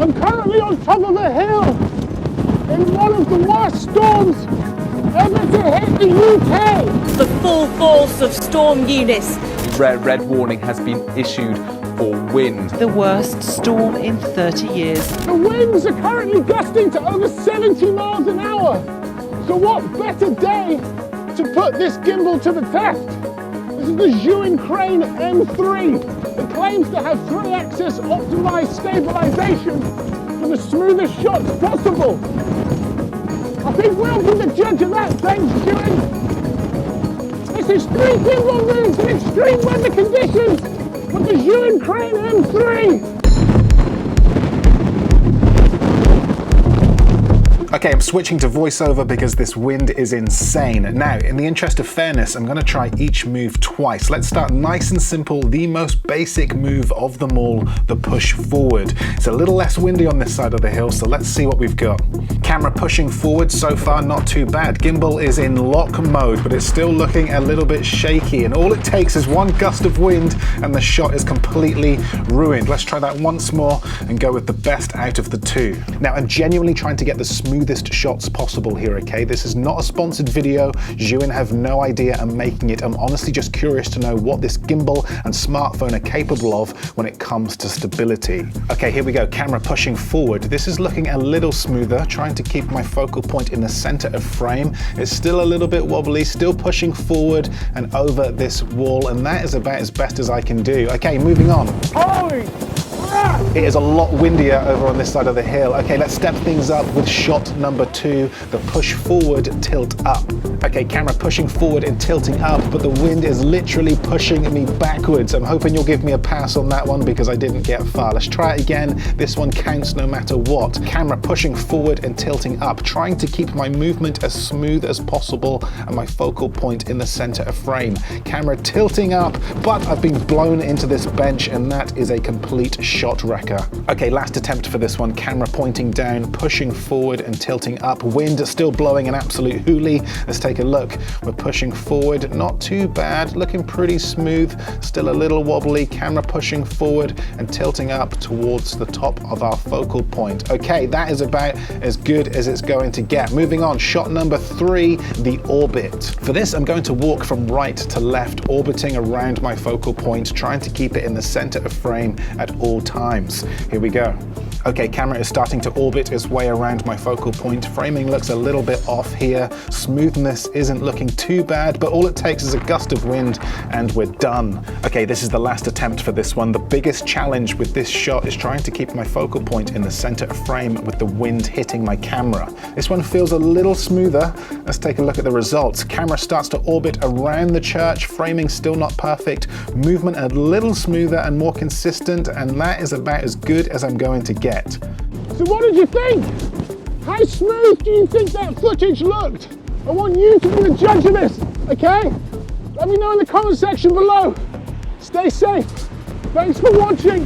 I'm currently on top of a hill in one of the worst storms ever to hit the UK. The full force of Storm Eunice. Red warning has been issued for wind. The worst storm in 30 years. The winds are currently gusting to over 70 miles an hour. So what better day to put this gimbal to the test? This is the Gimbal Crane M3. It claims to have 3-axis optimized stabilization for the smoothest shots possible. I think we'll be the judge of that, thanks, Gimbal. This is 3 gimbal moves in extreme weather conditions with the Gimbal Crane M3. Okay, I'm switching to voiceover because this wind is insane. Now, in the interest of fairness, I'm gonna try each move twice. Let's start nice and simple, the most basic move of them all, the push forward. It's a little less windy on this side of the hill, so let's see what we've got. Camera pushing forward, so far not too bad. Gimbal is in lock mode, but it's still looking a little bit shaky, and all it takes is one gust of wind and the shot is completely ruined. Let's try that once more and go with the best out of the two. Now, I'm genuinely trying to get the smoothest shots possible here, okay? This is not a sponsored video. Gimbal have no idea I'm making it. I'm honestly just curious to know what this gimbal and smartphone are capable of when it comes to stability. Okay, here we go. Camera pushing forward. This is looking a little smoother, trying to keep my focal point in the center of frame. It's still a little bit wobbly, still pushing forward and over this wall, and that is about as best as I can do. Okay, moving on. Holy crap! It is a lot windier over on this side of the hill. Okay, let's step things up with shot number 2, the push forward, tilt up. Okay, camera pushing forward and tilting up, but the wind is literally pushing me backwards. I'm hoping you'll give me a pass on that one because I didn't get far. Let's try it again. This one counts no matter what. Camera pushing forward and tilting up, trying to keep my movement as smooth as possible and my focal point in the center of frame. Camera tilting up, but I've been blown into this bench and that is a complete shot wrecker. Okay, last attempt for this one. Camera pointing down, pushing forward and tilting up. Wind still blowing an absolute hoolie. Let's take a look. We're pushing forward, not too bad, looking pretty smooth, still a little wobbly. Camera pushing forward and tilting up towards the top of our focal point. Okay, that is about as good as it's going to get. Moving on, shot number 3, the orbit. For this, I'm going to walk from right to left, orbiting around my focal point, trying to keep it in the center of frame at all times. Here we go. Okay, camera is starting to orbit its way around my focal point. Framing looks a little bit off here. Smoothness isn't looking too bad, but all it takes is a gust of wind and we're done. Okay, this is the last attempt for this one. The biggest challenge with this shot is trying to keep my focal point in the center of frame with the wind hitting my camera. This one feels a little smoother. Let's take a look at the results. Camera starts to orbit around the church. Framing still not perfect. Movement a little smoother and more consistent, and that is about as good as I'm going to get. So what did you think? How smooth do you think that footage looked? I want you to be the judge of this, okay? Let me know in the comment section below. Stay safe. Thanks for watching.